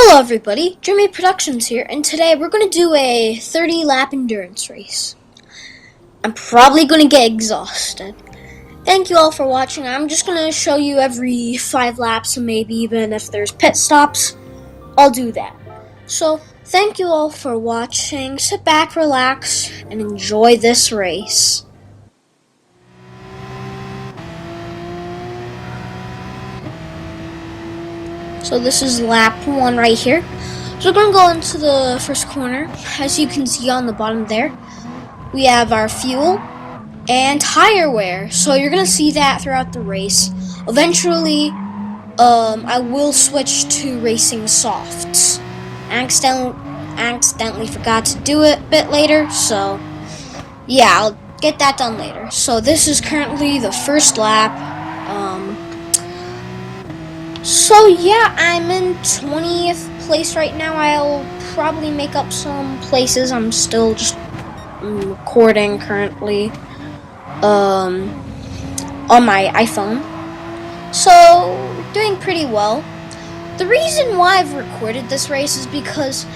Hello everybody, Jimmy Productions here, and today we're going to do a 30 lap endurance race. I'm probably going to get exhausted. Thank you all for watching. I'm just going to show you every 5 laps, and maybe even if there's pit stops, I'll do that. So, thank you all for watching. Sit back, relax, and enjoy this race. So this is lap 1 right here. So we're going to go into the first corner. As you can see on the bottom there, we have our fuel and tire wear. So you're going to see that throughout the race. Eventually, I will switch to racing softs. I accidentally forgot to do it a bit later, so yeah, I'll get that done later. So this is currently the first lap. So yeah, I'm in 20th place right now. I'll probably make up some places. I'm still just recording currently on my iPhone. So, doing pretty well. The reason why I've recorded this race is because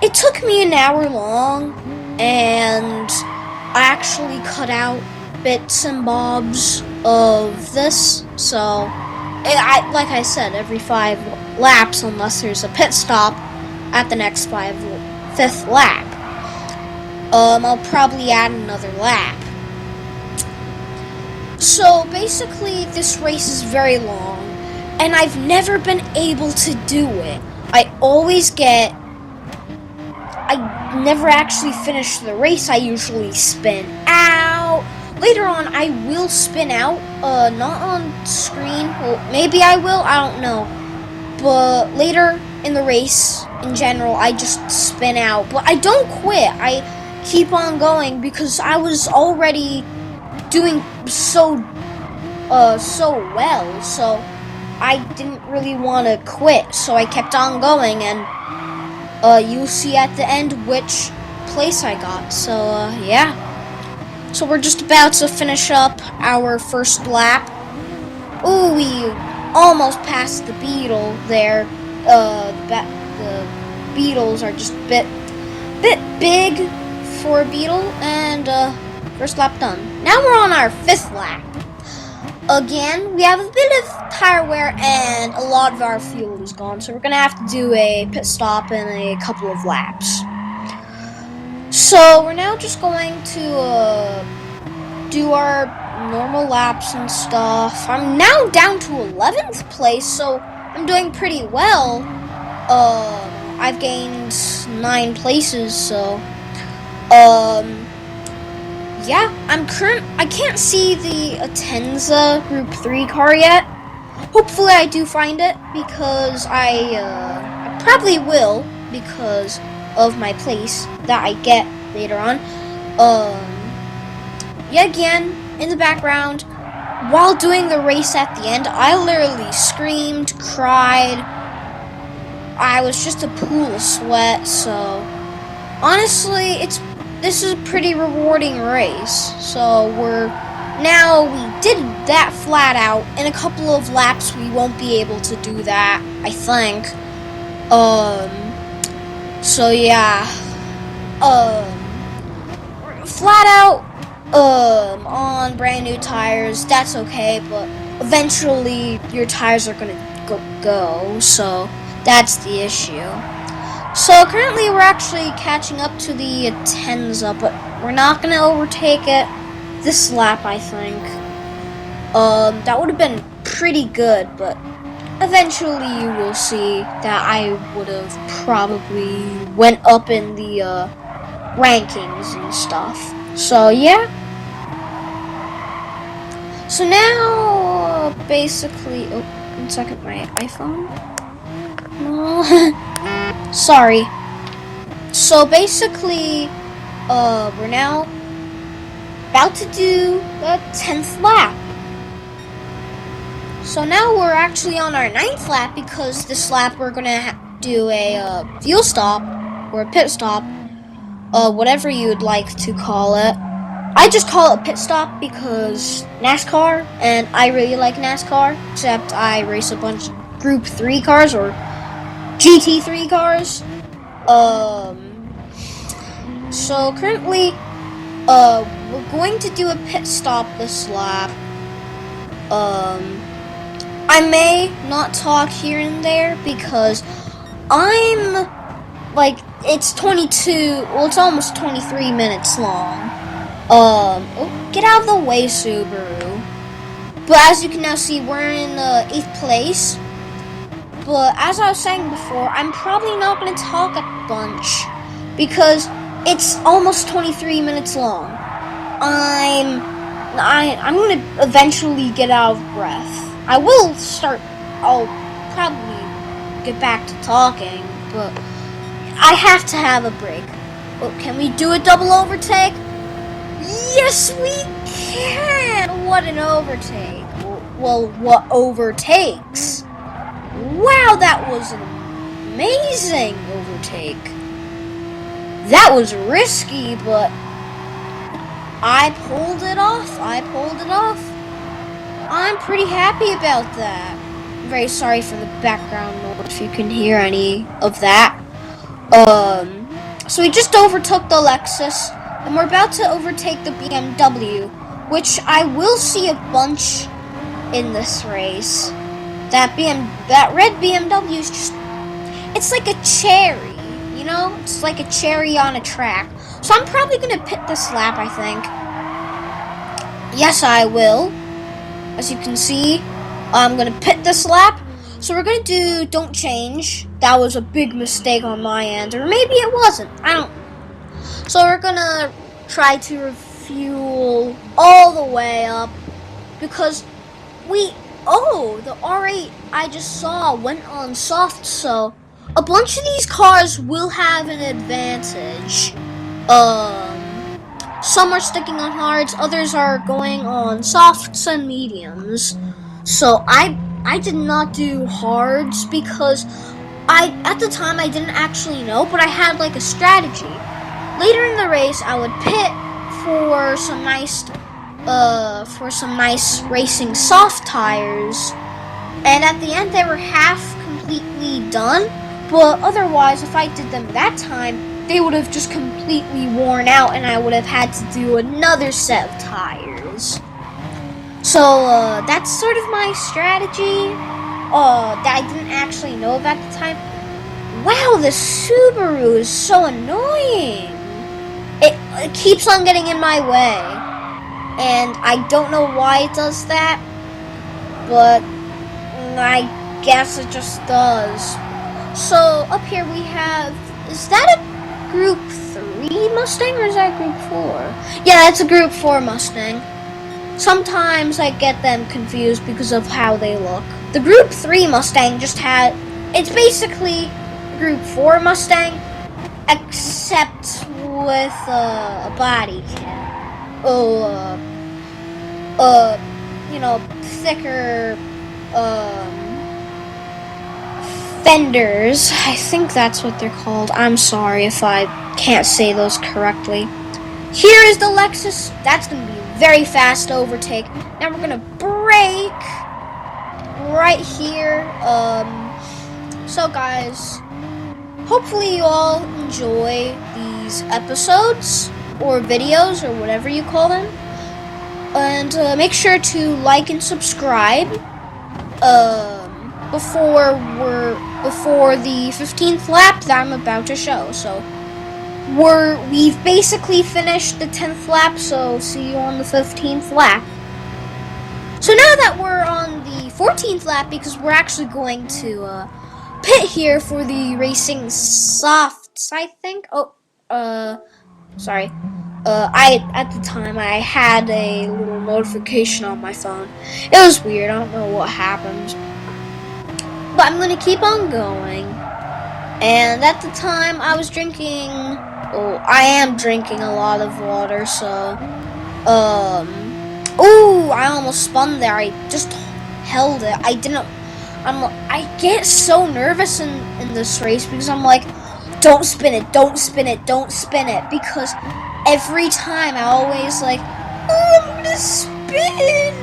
it took me an hour long, and I actually cut out bits and bobs of this, so like I said, every 5 laps, unless there's a pit stop at the next 5th lap, I'll probably add another lap. So basically, this race is very long, and I've never been able to do it. I never actually finish the race. I usually spin out. Later on, I will spin out, not on screen. Well, maybe I will, I don't know. But later in the race, in general, I just spin out. But I don't quit. I keep on going because I was already doing so well. So I didn't really want to quit. So I kept on going, and you'll see at the end which place I got. So, yeah. So we're just about to finish up our first lap. Ooh, we almost passed the Beetle there. The Beetles are just a bit big for a Beetle, and first lap done. Now we're on our 5th lap. Again, we have a bit of tire wear and a lot of our fuel is gone, so we're gonna have to do a pit stop and a couple of laps. So we're now just going to do our normal laps and stuff. I'm now down to 11th place, so I'm doing pretty well. I've gained 9 places, so yeah, I can't see the Atenza Group 3 car yet. Hopefully I do find it, because I probably will, because of my place that I get later on. Yet again, in the background, while doing the race at the end, I literally screamed, cried. I was just a pool of sweat. So honestly, this is a pretty rewarding race. So we did that flat out. In a couple of laps, we won't be able to do that, I think. So yeah, flat out, on brand new tires, that's okay, but eventually your tires are gonna go, so that's the issue. So currently we're actually catching up to the Atenza, but we're not gonna overtake it this lap, I think. That would have been pretty good, but eventually you will see that I would have probably went up in the rankings and stuff. So yeah. So now basically, oh, 1 second, my iPhone. No. Sorry. So basically, we're now about to do the 10th lap. So now we're actually on our 9th lap, because this lap we're gonna do a fuel stop or a pit stop, whatever you'd like to call it. I just call it a pit stop because NASCAR, and I really like NASCAR, except I race a bunch of Group 3 cars, or GT3 cars. So currently, we're going to do a pit stop this lap. I may not talk here and there because I'm like, it's 22, well, it's almost 23 minutes long. Oh, get out of the way, Subaru. But as you can now see, we're in 8th place. But as I was saying before, I'm probably not going to talk a bunch because it's almost 23 minutes long. I'm going to eventually get out of breath. I'll probably get back to talking, but I have to have a break. Oh, can we do a double overtake? Yes, we can! What an overtake. Well, what overtakes? Wow, that was an amazing overtake. That was risky, but I pulled it off. I'm pretty happy about that. I'm very sorry for the background noise if you can hear any of that. So we just overtook the Lexus, and we're about to overtake the BMW, which I will see a bunch in this race. That red BMW is just, it's like a cherry, you know? It's like a cherry on a track. So I'm probably gonna pit this lap, I think. Yes, I will. As you can see, I'm gonna pit this lap. So we're gonna do don't change. That was a big mistake on my end, or maybe it wasn't. I don't know. So we're gonna try to refuel all the way up because the R8 I just saw went on soft, so a bunch of these cars will have an advantage. Some are sticking on hards, others are going on softs and mediums. So I did not do hards because at the time I didn't actually know, but I had like a strategy. Later in the race, I would pit for some nice racing soft tires, and at the end they were half completely done. But otherwise, if I did them that time, they would have just completely worn out, and I would have had to do another set of tires. So that's sort of my strategy that I didn't actually know of at the time. Wow, the Subaru is so annoying. It keeps on getting in my way, and I don't know why it does that, but I guess it just does. So up here we have, is that a Group 3 Mustang or is that Group 4? Yeah, it's a Group 4 Mustang. Sometimes I get them confused because of how they look. The Group 3 Mustang it's basically Group 4 Mustang, except with a body kit. Thicker, fenders. I think that's what they're called. I'm sorry if I can't say those correctly. Here is the Lexus. That's going to be a very fast overtake. Now we're going to brake right here. So guys, hopefully you all enjoy these episodes or videos or whatever you call them. And make sure to like and subscribe before the 15th lap that I'm about to show. So we've basically finished the 10th lap, so see you on the 15th lap. So now that we're on the 14th lap, because we're actually going to pit here for the racing softs, I think. Sorry. At the time I had a little notification on my phone. It was weird. I don't know what happened. But I'm gonna keep on going. And at the time I was drinking, I am drinking a lot of water, so I almost spun there. I just held it. I get so nervous in this race because I'm like, don't spin it, because every time I always like, I'm gonna spin.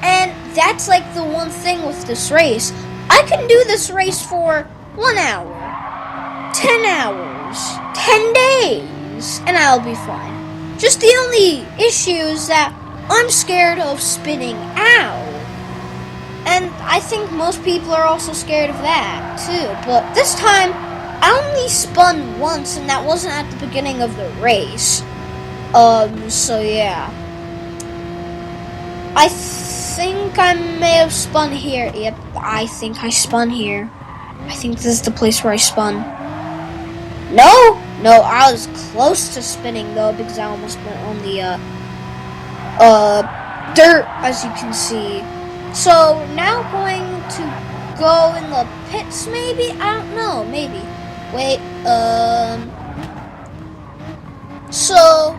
And that's like the one thing with this race. I can do this race for 1 hour, 10 hours, 10 days, and I'll be fine. Just the only issue is that I'm scared of spinning out. And I think most people are also scared of that, too. But this time, I only spun once, and that wasn't at the beginning of the race. So yeah. I think I may have spun here. Yep, I think I spun here. I think this is the place where I spun. No, I was close to spinning, though, because I almost went on the, dirt, as you can see. So, now going to go in the pits, maybe? I don't know, maybe. Wait, so,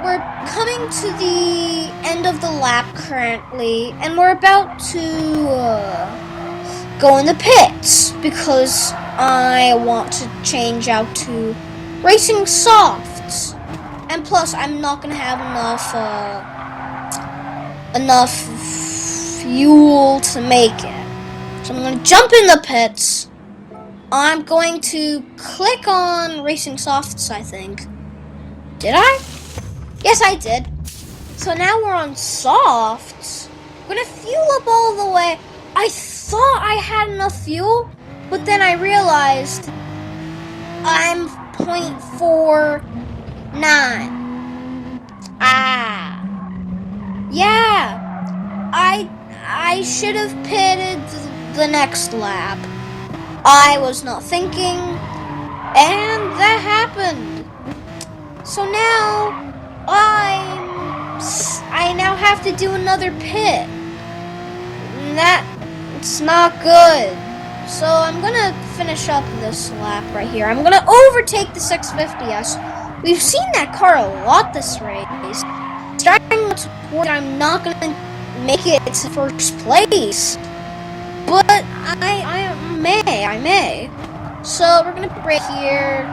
we're coming to the end of the lap currently, and we're about to, go in the pits, because I want to change out to racing softs. And plus, I'm not going to have enough fuel to make it. So I'm going to jump in the pits. I'm going to click on racing softs, I think. Did I? Yes, I did. So now we're on softs. We're going to fuel up all the way. I thought I had enough fuel, but then I realized I'm 0.49. Yeah. I should have pitted the next lap. I was not thinking, and that happened. So now I now have to do another pit. It's not good. So I'm gonna finish up this lap right here. I'm gonna overtake the 650S. We've seen that car a lot this race. Starting with I'm not gonna make it to first place, but I may. So we're gonna brake here,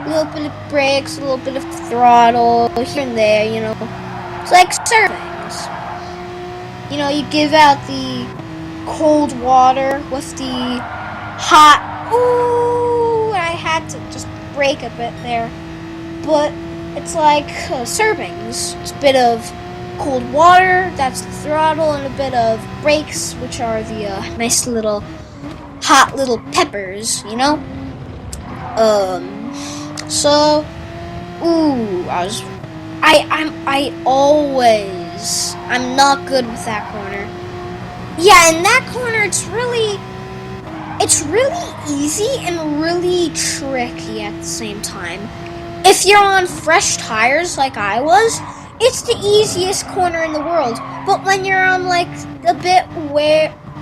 a little bit of brakes, a little bit of throttle here and there. You know, it's like servings. You know, you give out the cold water with the hot. Ooh, I had to just brake a bit there, but it's like servings. It's a bit of cold water, that's the throttle, and a bit of brakes, which are the nice little hot little peppers, you know. So, ooh, I'm not good with that corner. Yeah, in that corner, it's really easy and really tricky at the same time. If you're on fresh tires like I was, it's the easiest corner in the world. But when you're on like a bit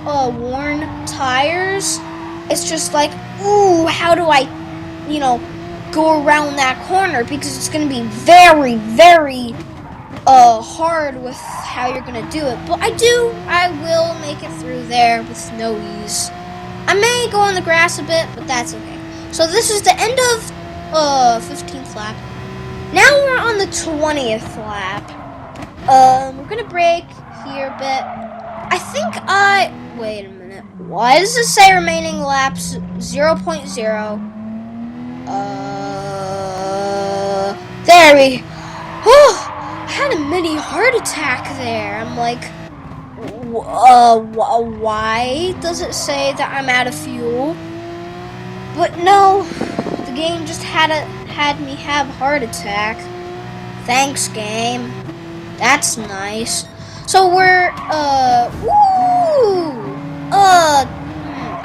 worn tires, it's just like, ooh, how do I, go around that corner? Because it's going to be very, very hard with how you're going to do it. But I will make it through there with no ease. I may go on the grass a bit, but that's okay. So this is the end of 15th lap. Now we're on the 20th lap. We're gonna brake here a bit. Wait a minute. Why does it say remaining laps 0.0? There we. Oh, I had a mini heart attack there. I'm like, why does it say that I'm out of fuel? But no, the game just had me have a heart attack. Thanks, game. That's nice. So we're,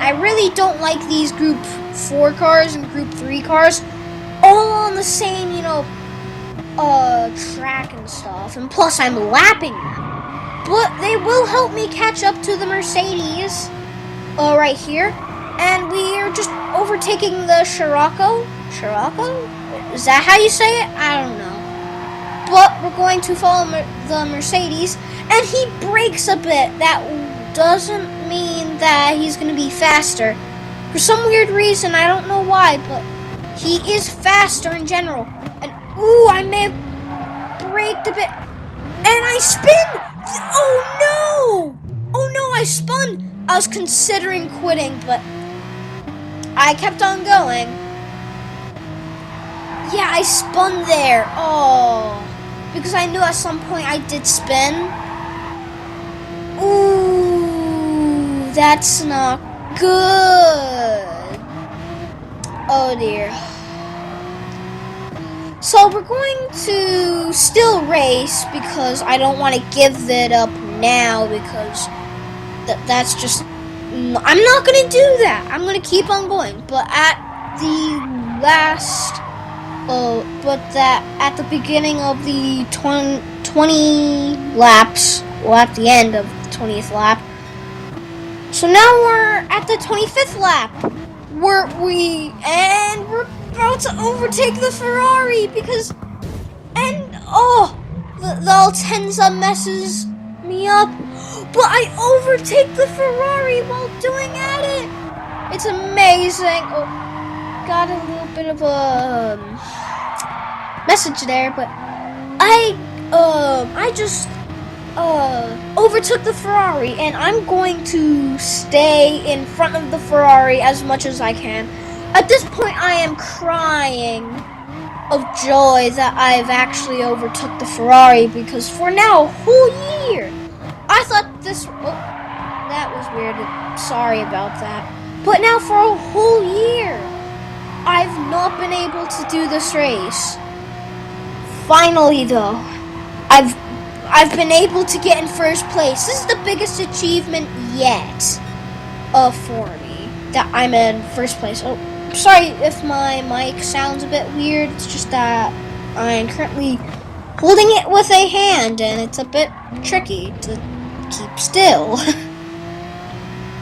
I really don't like these Group 4 cars and Group 3 cars all on the same, track and stuff. And plus, I'm lapping them. But they will help me catch up to the Mercedes, right here. And we are just overtaking the Scirocco. Is that how you say it? I don't know. But we're going to follow the Mercedes, and he brakes a bit. That doesn't mean that he's going to be faster. For some weird reason, I don't know why, but he is faster in general. And ooh, I may have braked a bit, and I spin. Oh no, I spun. I was considering quitting, but I I kept on going. Yeah, I spun there. Oh, because I knew at some point I did spin. Ooh, that's not good. Oh dear. So we're going to still race because I don't want to give it up now because that's just... I'm not going to do that. I'm going to keep on going. But at the last... at the beginning of the 20 laps, well, at the end of the 20th lap. So now we're at the 25th lap. We're about to overtake the Ferrari because, the Altenza messes me up, but I overtake the Ferrari while doing at it. It's amazing. Oh, got a little bit of a message there, but I just overtook the Ferrari, and I'm going to stay in front of the Ferrari as much as I can. At this point, I am crying of joy that I've actually overtook the Ferrari, because for now a whole year, I thought this... Oh, that was weird. Sorry about that. But now for a whole year, I've not been able to do this race. Finally, though, I've been able to get in first place. This is the biggest achievement yet for me, that I'm in first place. Oh, sorry if my mic sounds a bit weird. It's just that I'm currently holding it with a hand, and it's a bit tricky to keep still.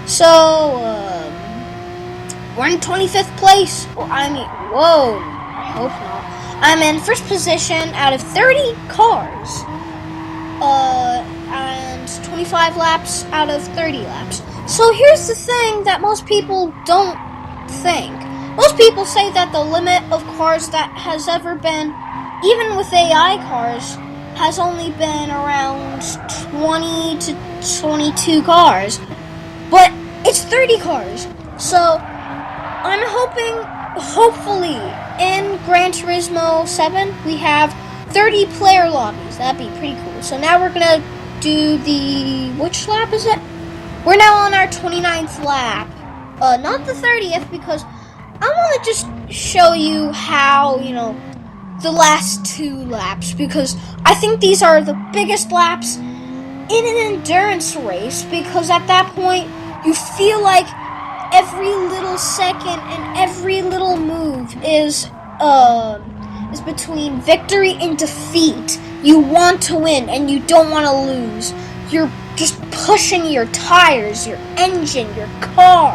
So, we're in 25th place. Whoa, I hope not. I'm in first position out of 30 cars. And 25 laps out of 30 laps. So here's the thing that most people don't think. Most people say that the limit of cars that has ever been, even with AI cars, has only been around 20 to 22 cars. But it's 30 cars. So I'm hopefully, in Gran Turismo 7, we have 30 player lobbies. That'd be pretty cool. So now we're gonna do which lap is it? We're now on our 29th lap. Not the 30th, because I want to just show you how, the last 2 laps, because I think these are the biggest laps in an endurance race, because at that point, you feel like every little second and every little move is between victory and defeat. You want to win and you don't want to lose. You're just pushing your tires, your engine, your car,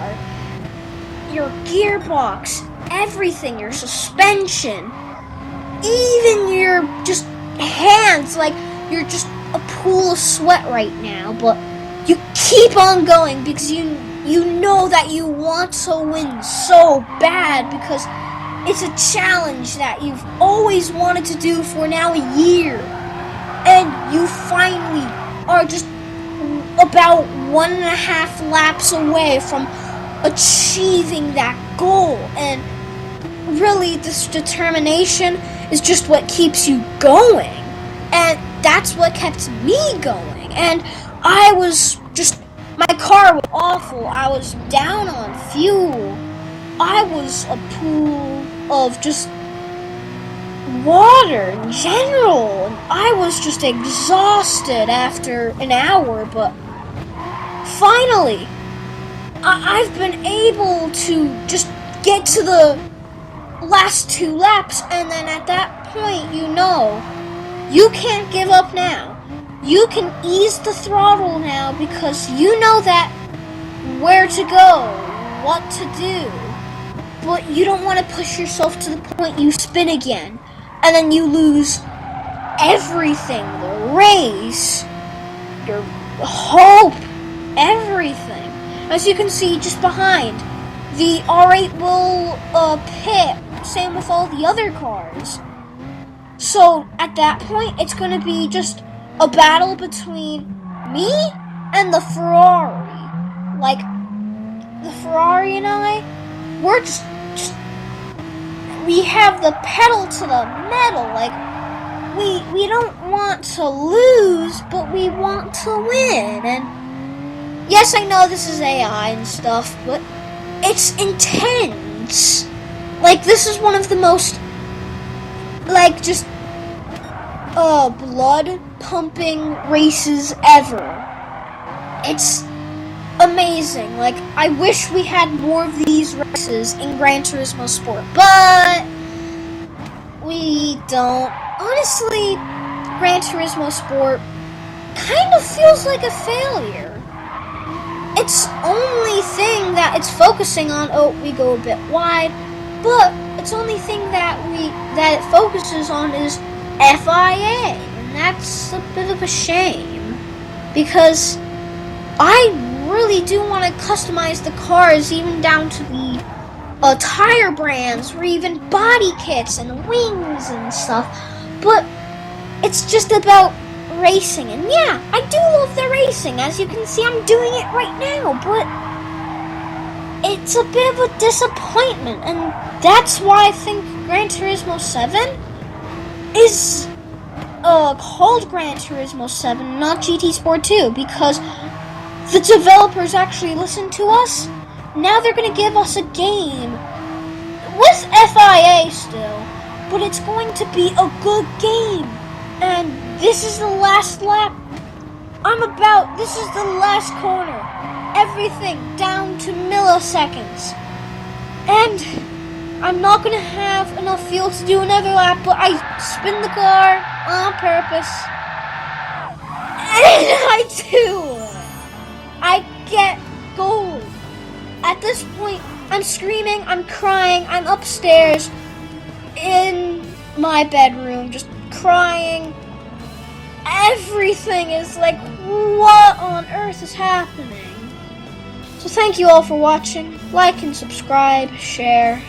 your gearbox, everything, your suspension, even your just hands, like you're just a pool of sweat right now, but you keep on going because you know that you want to win so bad, because it's a challenge that you've always wanted to do for now a year. And you finally are just about 1.5 laps away from achieving that goal. And really, this determination is just what keeps you going. And that's what kept me going. And my car was awful. I was down on fuel. I was a pool of just water in general, and I was just exhausted after an hour, but finally, I've been able to just get to the last 2 laps, and then at that point, you can't give up now. You can ease the throttle now, because you know that where to go, what to do. But you don't want to push yourself to the point you spin again, and then you lose everything. The race, your hope, everything. As you can see just behind, the R8 will pit, same with all the other cars. So at that point, it's going to be just a battle between me and the Ferrari. Like, the Ferrari and I, we're just we have the pedal to the metal. Like, we don't want to lose, but we want to win. And yes, I know this is AI and stuff, but it's intense. Like, this is one of the most, like, just blood pumping races ever. It's amazing. Like, I wish we had more of these races in Gran Turismo Sport, but we don't. Honestly, Gran Turismo Sport kind of feels like a failure. Its only thing that it's focusing on, we go a bit wide, but its only thing that it focuses on is FIA, and that's a bit of a shame, because I really do want to customize the cars even down to the tire brands, or even body kits and wings and stuff, but it's just about racing. And yeah, I do love the racing. As you can see, I'm doing it right now, but it's a bit of a disappointment, and that's why I think Gran Turismo 7 is called Gran Turismo 7, not GT Sport 2, because the developers actually listened to us. Now they're going to give us a game with FIA still, but it's going to be a good game. And this is the last lap. This is the last corner. Everything down to milliseconds. And I'm not going to have enough fuel to do another lap, but I spin the car on purpose. And I do. I get gold. At this point, I'm screaming, I'm crying, I'm upstairs in my bedroom, just crying. Everything is like, what on earth is happening? So thank you all for watching. Like and subscribe, share.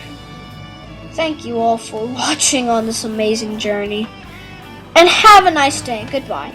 Thank you all for watching on this amazing journey. And have a nice day. Goodbye.